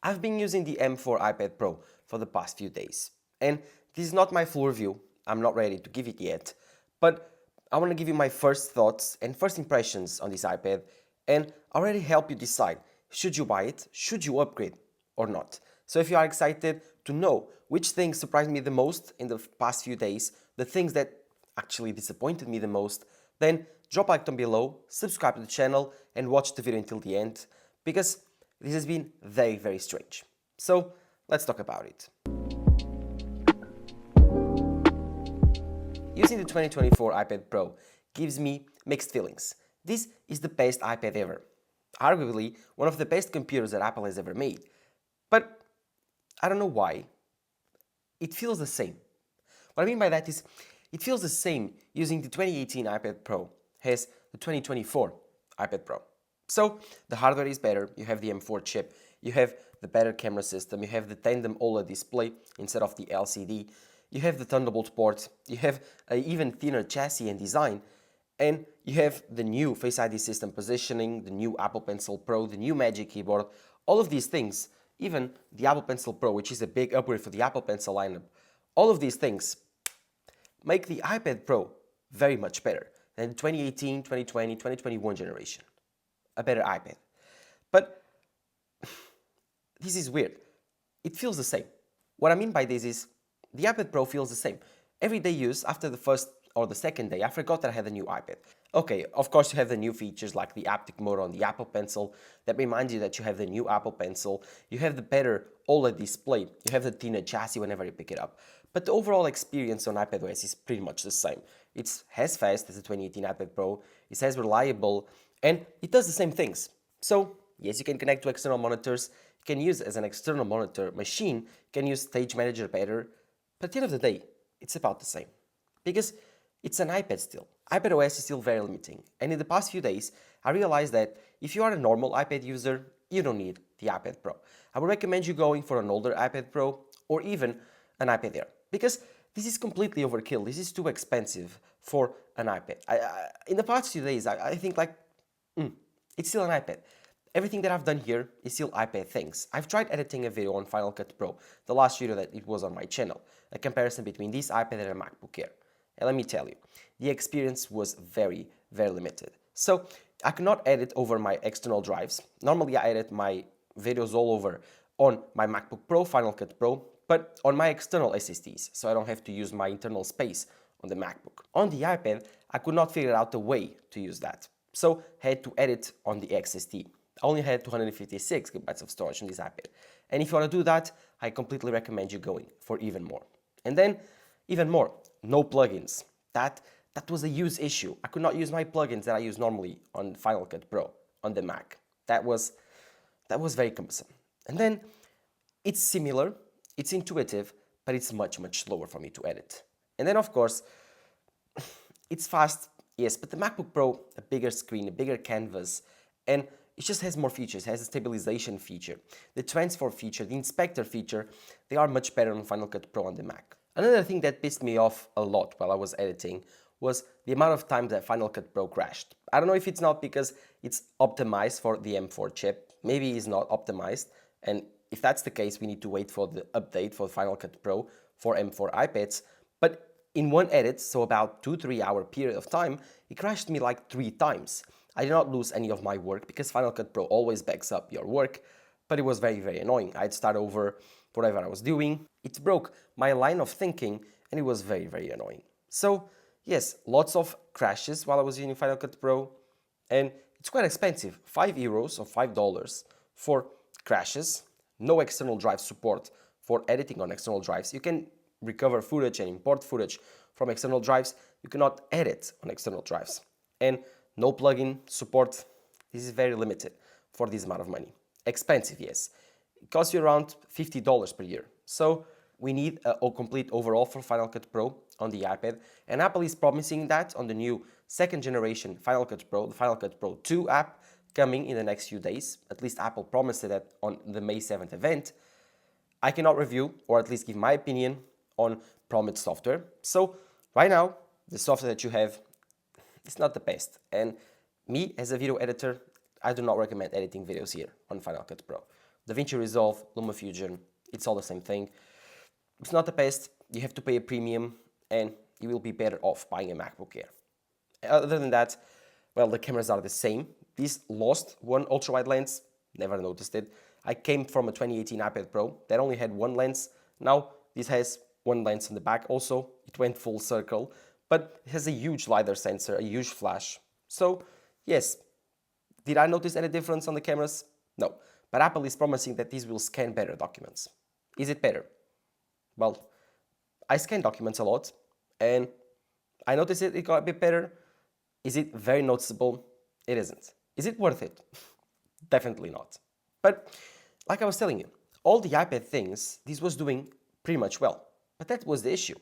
I've been using the M4 iPad Pro for the past few days, and this is not my full review. I'm not ready to give it yet, but I want to give you my first thoughts and first impressions on this iPad, and already help you decide, should you buy it, should you upgrade or not. So if you are excited to know which things surprised me the most in the past few days, the things that actually disappointed me the most, then drop a like down below, subscribe to the channel, and watch the video until the end, because this has been very, very strange. So let's talk about it. Using the 2024 iPad Pro gives me mixed feelings. This is the best iPad ever. Arguably, one of the best computers that Apple has ever made. But I don't know why. It feels the same. What I mean by that is, it feels the same using the 2018 iPad Pro as the 2024 iPad Pro. So the hardware is better, you have the M4 chip, you have the better camera system, you have the tandem OLED display instead of the LCD, you have the Thunderbolt port, you have an even thinner chassis and design, and you have the new Face ID system positioning, the new Apple Pencil Pro, the new Magic Keyboard, all of these things, even the Apple Pencil Pro, which is a big upgrade for the Apple Pencil lineup, all of these things make the iPad Pro very much better than the 2018, 2020, 2021 generation. A better iPad. But this is weird. It feels the same. What I mean by this is, the iPad Pro feels the same. Everyday use, after the first or the second day, I forgot that I had a new iPad. Okay, of course you have the new features like the haptic mode on the Apple Pencil that reminds you that you have the new Apple Pencil, you have the better OLED display, you have the thinner chassis whenever you pick it up. But the overall experience on iPadOS is pretty much the same. It's as fast as the 2018 iPad Pro, it's as reliable, and it does the same things. So, yes, you can connect to external monitors, you can use as an external monitor machine, you can use Stage Manager better, but at the end of the day, it's about the same. Because it's an iPad still. iPadOS is still very limiting, and in the past few days, I realized that if you are a normal iPad user, you don't need the iPad Pro. I would recommend you going for an older iPad Pro, or even an iPad Air, because this is completely overkill. This is too expensive for an iPad. In the past few days, I think like, it's still an iPad. Everything that I've done here is still iPad things. I've tried editing a video on Final Cut Pro, the last video that it was on my channel, a comparison between this iPad and a MacBook Air. And let me tell you, the experience was very, very limited. So I could not edit over my external drives. Normally I edit my videos all over on my MacBook Pro, Final Cut Pro, but on my external SSDs, so I don't have to use my internal space on the MacBook. On the iPad, I could not figure out a way to use that, so I had to edit on the XSD. I only had 256 gigabytes of storage on this iPad. And if you want to do that, I completely recommend you going for even more. And then, even more, no plugins. That was a use issue. I could not use my plugins that I use normally on Final Cut Pro on the Mac. That was very cumbersome. And then, it's similar, it's intuitive, but it's much, much slower for me to edit. And then, of course, it's fast, yes, but the MacBook Pro, a bigger screen, a bigger canvas, and it just has more features. It has a stabilization feature, the transfer feature, the inspector feature. They are much better on Final Cut Pro on the Mac. Another thing that pissed me off a lot while I was editing was the amount of times that Final Cut Pro crashed. I don't know if it's not because it's optimized for the M4 chip. Maybe it's not optimized, and if that's the case, we need to wait for the update for Final Cut Pro for M4 iPads. But in one edit, so about 2-3 hour period of time, it crashed me like 3 times. I did not lose any of my work because Final Cut Pro always backs up your work, but it was very, very annoying. I'd start over whatever I was doing. It broke my line of thinking, and it was very, very annoying. So yes, lots of crashes while I was using Final Cut Pro, and it's quite expensive, €5 or $5 for crashes, no external drive support for editing on external drives. You can recover footage and import footage from external drives. You cannot edit on external drives. And no plugin support. This is very limited for this amount of money. Expensive, yes. It costs you around $50 per year. So we need a complete overhaul for Final Cut Pro on the iPad. And Apple is promising that on the new second generation Final Cut Pro, the Final Cut Pro 2 app, coming in the next few days. At least Apple promised that on the May 7th event. I cannot review, or at least give my opinion on promised software. So right now, the software that you have, it's not the best. And me, as a video editor, I do not recommend editing videos here on Final Cut Pro. DaVinci Resolve, LumaFusion, it's all the same thing. It's not the best, you have to pay a premium, and you will be better off buying a MacBook Air. Other than that, well, the cameras are the same. This lost one ultra-wide lens, never noticed it. I came from a 2018 iPad Pro that only had one lens. Now this has one lens on the back also. It went full circle, but it has a huge LiDAR sensor, a huge flash. So yes, did I notice any difference on the cameras? No, but Apple is promising that these will scan better documents. Is it better? Well, I scan documents a lot, and I noticed it got a bit better. Is it very noticeable? It isn't. Is it worth it? Definitely not. But like I was telling you, all the iPad things, this was doing pretty much well. But that was the issue.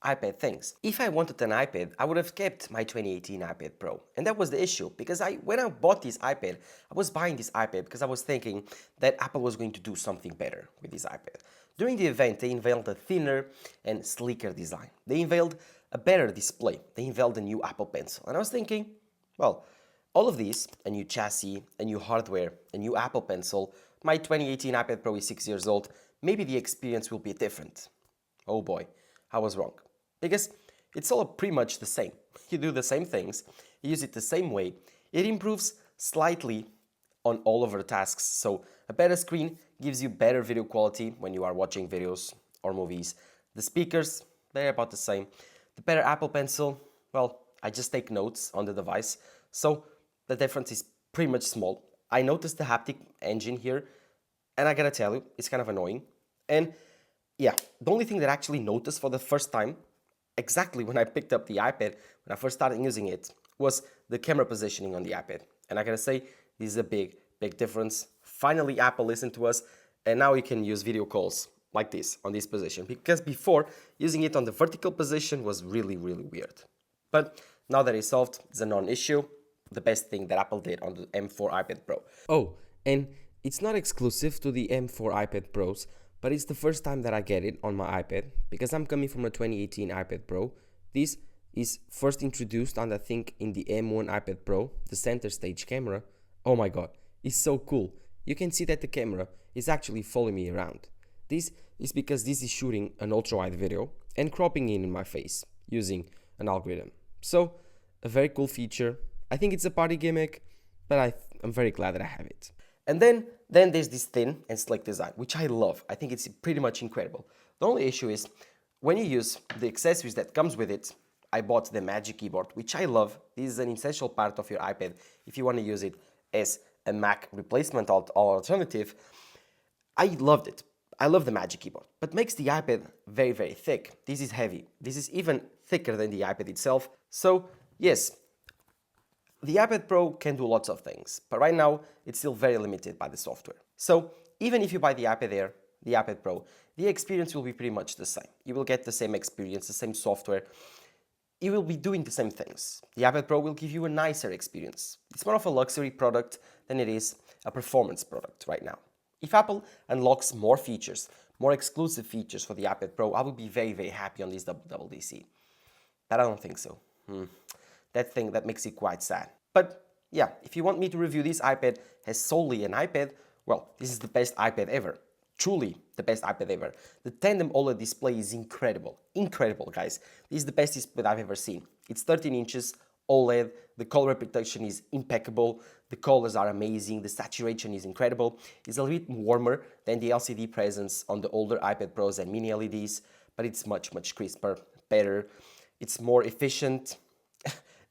iPad things. If I wanted an iPad, I would have kept my 2018 iPad Pro. And that was the issue, because when I bought this iPad, I was buying this iPad because I was thinking that Apple was going to do something better with this iPad. During the event, they unveiled a thinner and sleeker design. They unveiled a better display. They unveiled a new Apple Pencil. And I was thinking, well, all of these, a new chassis, a new hardware, a new Apple Pencil, my 2018 iPad Pro is 6 years old, maybe the experience will be different. Oh boy, I was wrong. Because it's all pretty much the same. You do the same things, you use it the same way, it improves slightly on all of the tasks. So a better screen gives you better video quality when you are watching videos or movies. The speakers, they're about the same. The better Apple Pencil, well, I just take notes on the device, so the difference is pretty much small. I noticed the haptic engine here, and I gotta tell you, it's kind of annoying. And yeah, the only thing that I actually noticed for the first time, exactly when I picked up the iPad, when I first started using it, was the camera positioning on the iPad. And I gotta say, this is a big difference. Finally, Apple listened to us, and now you can use video calls like this, on this position. Because before, using it on the vertical position was really weird. But now that it's solved, it's a non-issue. The best thing that Apple did on the M4 iPad Pro. Oh, and it's not exclusive to the M4 iPad Pros, but it's the first time that I get it on my iPad, because I'm coming from a 2018 iPad Pro. This is first introduced on, I think, in the M1 iPad Pro, the center stage camera. Oh my god, it's so cool. You can see that the camera is actually following me around. This is because this is shooting an ultra-wide video and cropping in my face using an algorithm. So, a very cool feature. I think it's a party gimmick, but I'm very glad that I have it. And then there's this thin and slick design, which I love. I think it's pretty much incredible. The only issue is, when you use the accessories that comes with it, I bought the Magic Keyboard, which I love. This is an essential part of your iPad if you want to use it as a Mac replacement alternative. I loved it. I love the Magic Keyboard, but makes the iPad very thick. This is heavy. This is even thicker than the iPad itself. So yes, the iPad Pro can do lots of things, but right now it's still very limited by the software. So even if you buy the iPad Air, the iPad Pro, the experience will be pretty much the same. You will get the same experience, the same software. You will be doing the same things. The iPad Pro will give you a nicer experience. It's more of a luxury product than it is a performance product right now. If Apple unlocks more features, more exclusive features for the iPad Pro, I will be very happy on this WWDC. But I don't think so. That makes it quite sad. But yeah, if you want me to review this iPad as solely an iPad, well, this is the best iPad ever. Truly the best iPad ever. The tandem OLED display is incredible. Incredible, guys. This is the best display I've ever seen. It's 13 inches, OLED, the color reproduction is impeccable, the colors are amazing, the saturation is incredible. It's a little bit warmer than the LCD presence on the older iPad Pros and mini LEDs, but it's much crisper, better. It's more efficient.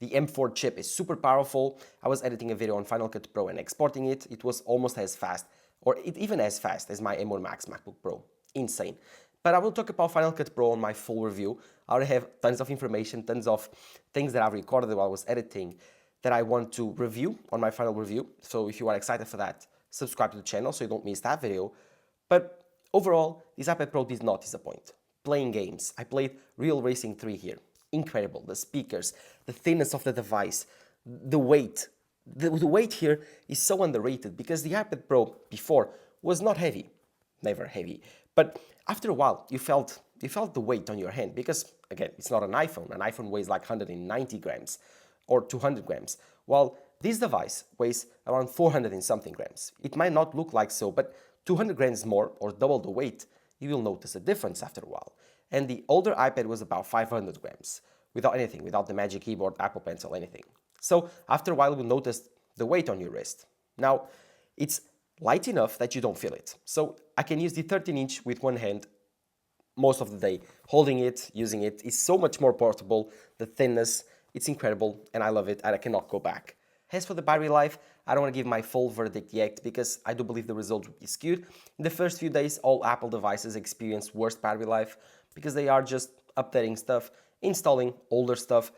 The M4 chip is super powerful. I was editing a video on Final Cut Pro and exporting it. It was almost as fast, or even as fast as my M1 Max MacBook Pro. Insane. But I will talk about Final Cut Pro on my full review. I already have tons of information, tons of things that I've recorded while I was editing that I want to review on my final review. So if you are excited for that, subscribe to the channel so you don't miss that video. But overall, this iPad Pro did not disappoint. Playing games. I played Real Racing 3 here. Incredible. The speakers, the thinness of the device, the weight. The weight here is so underrated because the iPad Pro before was not heavy. Never heavy. But after a while, you felt the weight on your hand because, again, it's not an iPhone. An iPhone weighs like 190 grams or 200 grams, while this device weighs around 400 and something grams. It might not look like so, but 200 grams more or double the weight, you will notice a difference after a while. And the older iPad was about 500 grams, without anything, without the Magic Keyboard, Apple Pencil, anything. So after a while, you will notice the weight on your wrist. Now, it's light enough that you don't feel it. So I can use the 13-inch with one hand most of the day. Holding it, using it is so much more portable. The thinness, it's incredible, and I love it, and I cannot go back. As for the battery life, I don't want to give my full verdict yet because I do believe the results will be skewed. In the first few days, all Apple devices experience worse battery life because they are just updating stuff, installing older stuff,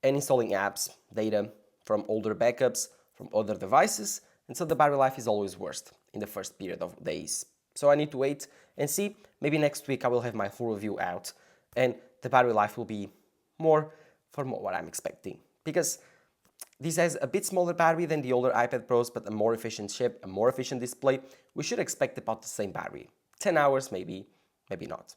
and installing apps, data from older backups, from other devices, and so the battery life is always worst in the first period of days. So I need to wait and see. Maybe next week I will have my full review out, and the battery life will be more for what I'm expecting. Because this has a bit smaller battery than the older iPad Pros, but a more efficient chip, a more efficient display. We should expect about the same battery. 10 hours maybe, maybe not.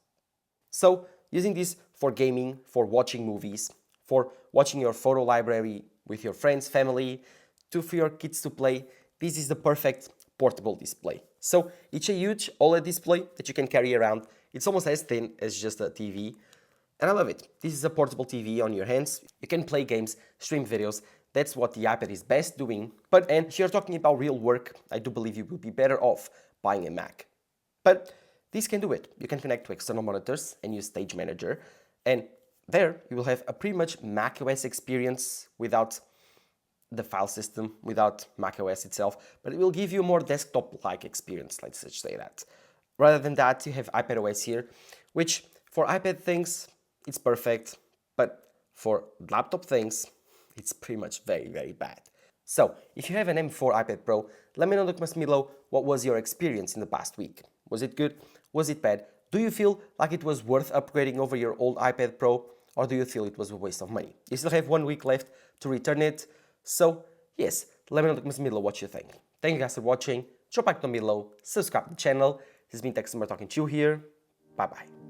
So using this for gaming, for watching movies, for watching your photo library with your friends, family, for your kids to play, this is the perfect portable display. So it's a huge OLED display that you can carry around. It's almost as thin as just a TV. And I love it. This is a portable TV on your hands. You can play games, stream videos. That's what the iPad is best doing. But and if you're talking about real work, I do believe you will be better off buying a Mac. But this can do it. You can connect to external monitors and use Stage Manager. And there you will have a pretty much macOS experience without the file system, without macOS itself, but it will give you a more desktop-like experience, let's just say that. Rather than that, you have iPadOS here, which for iPad things, it's perfect, but for laptop things, it's pretty much very, very bad. So, if you have an M4 iPad Pro, let me know in the comments below what was your experience in the past week. Was it good? Was it bad? Do you feel like it was worth upgrading over your old iPad Pro, or do you feel it was a waste of money? You still have 1 week left to return it, so yes, let me know in the comments below what you think. Thank you guys for watching, drop a like down below, subscribe to the channel. This has been Tech Summer talking to you here, bye bye.